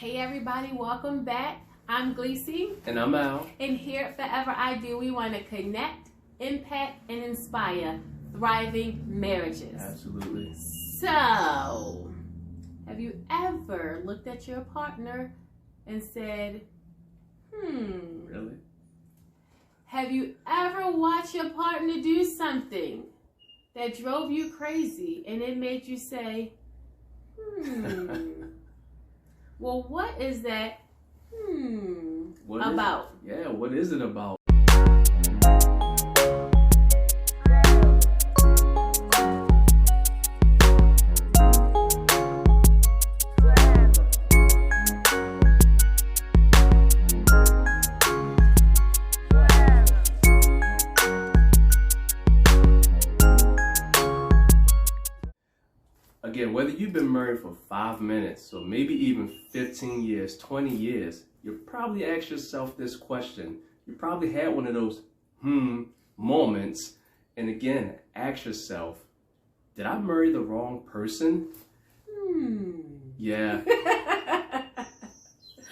Hey everybody, welcome back. I'm Gleesy. And I'm Al. And here at Forever I Do, we want to connect, impact, and inspire thriving marriages. Absolutely. So, have you ever looked at your partner and said, Really? Have you ever watched your partner do something that drove you crazy and it made you say, well, what is that about? What is it about? Again, whether you've been married for 5 minutes or maybe even 15 years, 20 years, you probably asked yourself this question. You probably had one of those moments. And again, ask yourself, did I marry the wrong person? Yeah.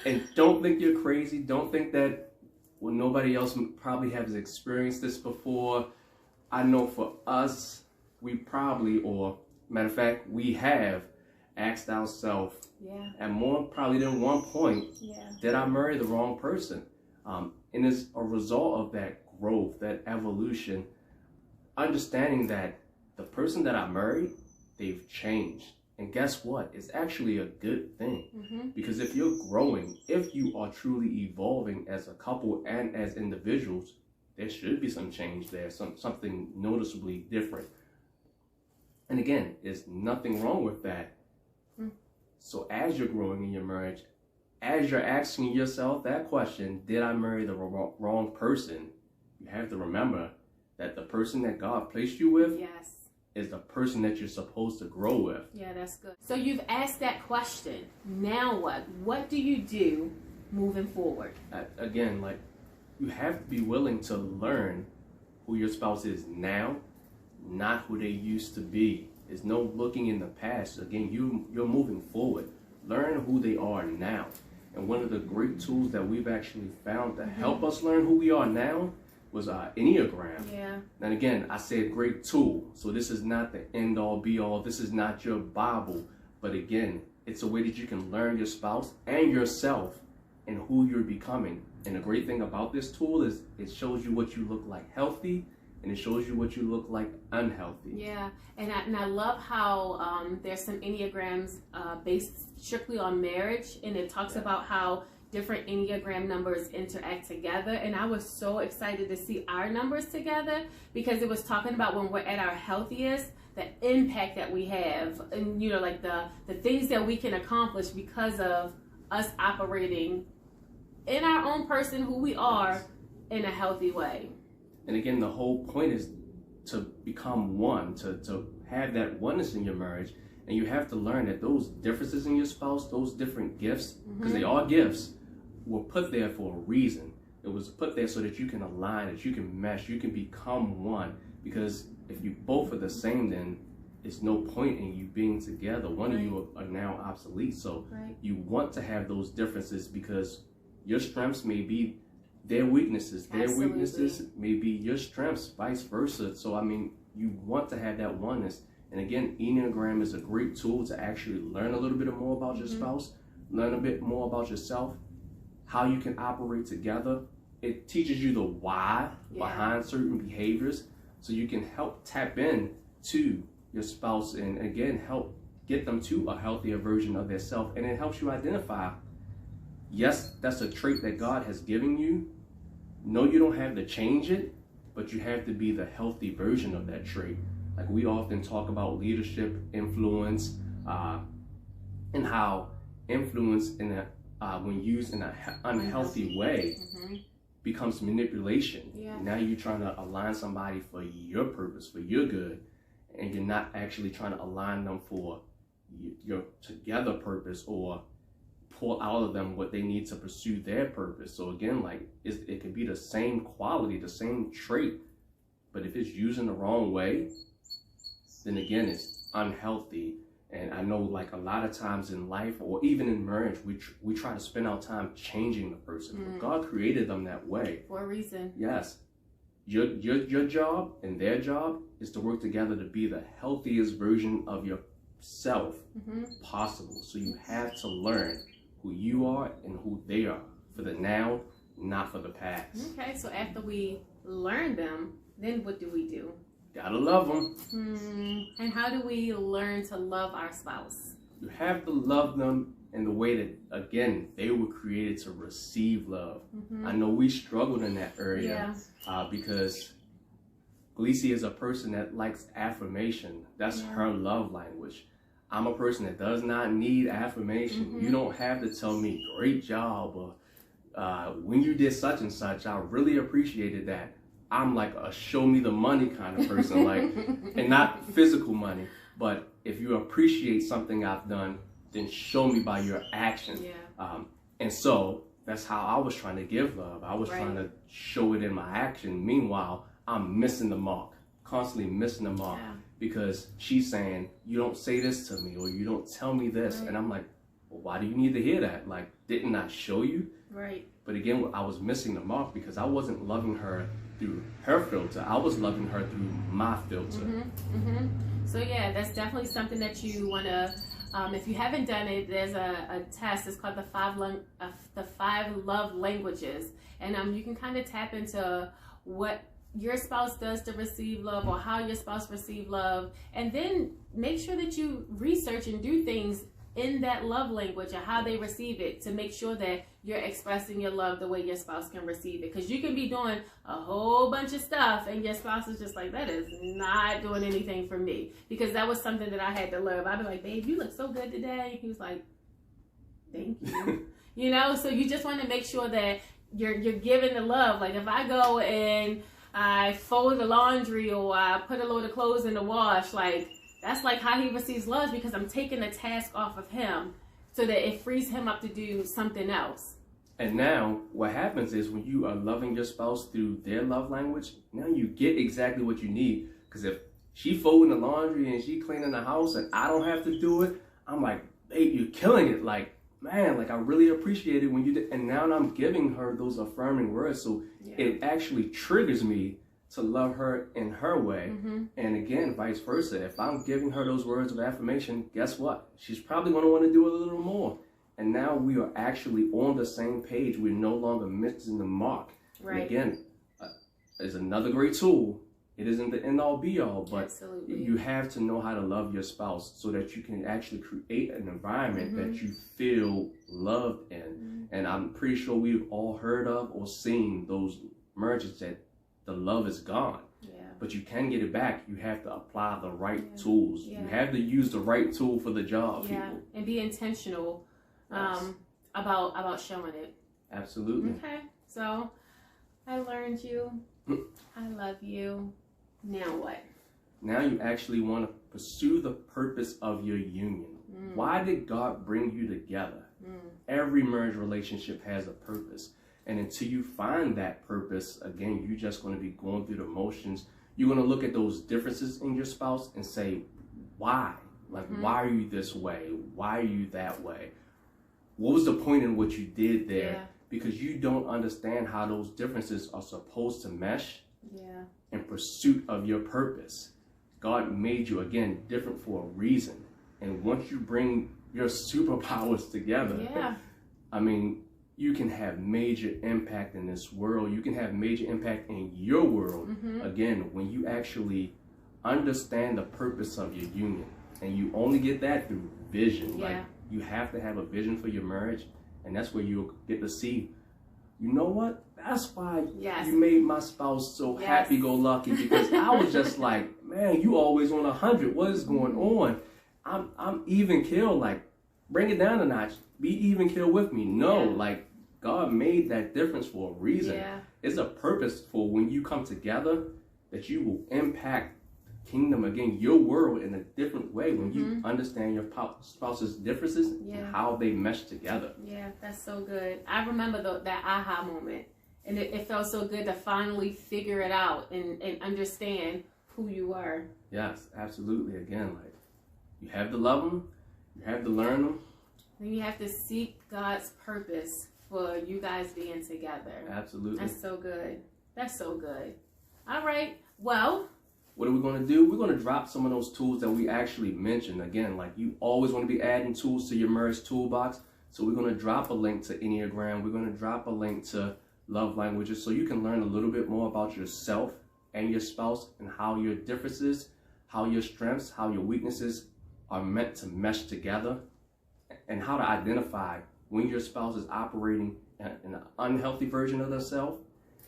And don't think you're crazy. Don't think that nobody else probably has experienced this before. I know for us, we probably, or matter of fact, we have asked ourselves at more probably than one point, did I marry the wrong person? And as a result of that growth, that evolution, understanding that the person that I married, they've changed. And guess what? It's actually a good thing. Because if you're growing, if you are truly evolving as a couple and as individuals, there should be some change there, something noticeably different. And again, there's nothing wrong with that. So as you're growing in your marriage, as you're asking yourself that question, did I marry the wrong person? You have to remember that the person that God placed you with is the person that you're supposed to grow with. Yeah, that's good. So you've asked that question. Now what? What do you do moving forward? Again, like, you have to be willing to learn who your spouse is now, not who they used to be. There's no looking in the past. Again, you're moving forward. Learn who they are now. And one of the great tools that we've actually found to help us learn who we are now was Enneagram. And again, I said great tool. So this is not the end all be all. This is not your Bible. But again, it's a way that you can learn your spouse and yourself and who you're becoming. And the great thing about this tool is it shows you what you look like healthy, and it shows you what you look like unhealthy. Yeah, and I love how there's some Enneagrams based strictly on marriage, and it talks about how different Enneagram numbers interact together. And I was so excited to see our numbers together because it was talking about when we're at our healthiest, the impact that we have, and like the things that we can accomplish because of us operating in our own person, who we are, in a healthy way. And again, the whole point is to become one, to have that oneness in your marriage. And you have to learn that those differences in your spouse, those different gifts, because they are gifts, were put there for a reason. It was put there so that you can align, that you can mesh, you can become one. Because if you both are the same, then it's no point in you being together. One of you are now obsolete. So you want to have those differences because your strengths may be their weaknesses. Their weaknesses may be your strengths, vice versa. So, I mean, you want to have that oneness. And again, Enneagram is a great tool to actually learn a little bit more about your spouse, learn a bit more about yourself, how you can operate together. It teaches you the why behind certain behaviors, so you can help tap in to your spouse and, again, help get them to a healthier version of their self. And it helps you identify, yes, that's a trait that God has given you. No, you don't have to change it, but you have to be the healthy version of that trait. Like, we often talk about leadership, influence, and how influence when used in an unhealthy way becomes manipulation. Now you're trying to align somebody for your purpose, for your good, and you're not actually trying to align them for your together purpose or pull out of them what they need to pursue their purpose. So again, like, it could be the same quality, the same trait, but if it's used in the wrong way, then again, it's unhealthy. And I know, like, a lot of times in life or even in marriage, we try to spend our time changing the person. But God created them that way. For a reason. Yes. Your job and their job is to work together to be the healthiest version of yourself possible. So you have to learn who you are and who they are for the now, not for the past. Okay, so after we learn them, then what do we do? Gotta love them. And how do we learn to love our spouse? You have to love them in the way that, again, they were created to receive love. I know we struggled in that area because Gleacy is a person that likes affirmation. That's her love language. I'm a person that does not need affirmation. You don't have to tell me, great job, or when you did such and such, I really appreciated that. I'm like a show me the money kind of person, like, and not physical money, but if you appreciate something I've done, then show me by your action. And so that's how I was trying to give love. I was trying to show it in my action. Meanwhile, I'm missing the mark, constantly missing the mark, because she's saying, you don't say this to me, or you don't tell me this. And I'm like, well, why do you need to hear that? Like, didn't I show you? But again, I was missing the mark because I wasn't loving her through her filter. I was loving her through my filter. So yeah, that's definitely something that you want to, if you haven't done it, there's a test. It's called the 5 love languages. And you can kind of tap into what your spouse does to receive love, or how your spouse receives love. And then make sure that you research and do things in that love language and how they receive it, to make sure that you're expressing your love the way your spouse can receive it. Because you can be doing a whole bunch of stuff and your spouse is just like, that is not doing anything for me. Because that was something that I had to learn. I'd be like, babe, you look so good today. He was like, thank you. You know, so you just want to make sure that you're giving the love. Like if I go and I fold the laundry, or I put a load of clothes in the wash, like, that's like how he receives love, because I'm taking the task off of him so that it frees him up to do something else. And now what happens is, when you are loving your spouse through their love language, now you get exactly what you need. Because if she folding the laundry and she cleaning the house and I don't have to do it, I'm like, babe, you're killing it. Like, man, like, I really appreciate it when you did. And now I'm giving her those affirming words. So it actually triggers me to love her in her way. And again, vice versa. If I'm giving her those words of affirmation, guess what? She's probably going to want to do a little more. And now we are actually on the same page. We're no longer missing the mark. And again, is another great tool. It isn't the end all be all, but you have to know how to love your spouse so that you can actually create an environment that you feel loved in. And I'm pretty sure we've all heard of or seen those marriages that the love is gone. But you can get it back. You have to apply the right tools. You have to use the right tool for the job, people. And be intentional about showing it. Absolutely. Okay, so I learned you. I love you. Now what? Now you actually want to pursue the purpose of your union. Why did God bring you together? Every marriage relationship has a purpose. And until you find that purpose, again, you're just going to be going through the motions. You're going to look at those differences in your spouse and say, why? Like, why are you this way? Why are you that way? What was the point in what you did there? Because you don't understand how those differences are supposed to mesh in pursuit of your purpose. God made you, again, different for a reason. And once you bring your superpowers together, I mean, you can have major impact in this world. You can have major impact in your world. Again, when you actually understand the purpose of your union. And you only get that through vision. Like, you have to have a vision for your marriage. And that's where you'll get to see, you know what? That's why you made my spouse so happy-go-lucky. Because I was just like, man, you always on 100. What is going on? I'm even killed. Like, bring it down a notch. Be even killed with me. No, like, God made that difference for a reason. It's a purpose for when you come together, that you will impact the kingdom, again, your world, in a different way when you understand your spouse's differences and how they mesh together. Yeah, that's so good. I remember that aha moment. And it felt so good to finally figure it out and understand who you are. Yes, absolutely. Again, like, You have to love them. You have to learn them. And you have to seek God's purpose for you guys being together. Absolutely. That's so good. That's so good. All right. Well, what are we going to do? We're going to drop some of those tools that we actually mentioned. Again, like you always want to be adding tools to your marriage toolbox. So we're going to drop a link to Enneagram. We're going to drop a link to love languages so you can learn a little bit more about yourself and your spouse and how your differences, how your strengths, how your weaknesses are meant to mesh together, and how to identify when your spouse is operating in an unhealthy version of themselves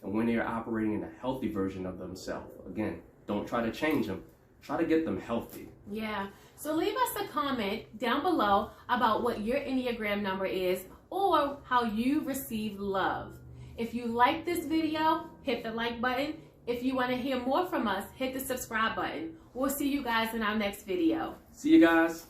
and when they're operating in a healthy version of themselves. Again, don't try to change them. Try to get them healthy. Yeah. So leave us a comment down below about what your Enneagram number is or how you receive love. If you like this video, hit the like button. If you want to hear more from us, hit the subscribe button. We'll see you guys in our next video. See you guys.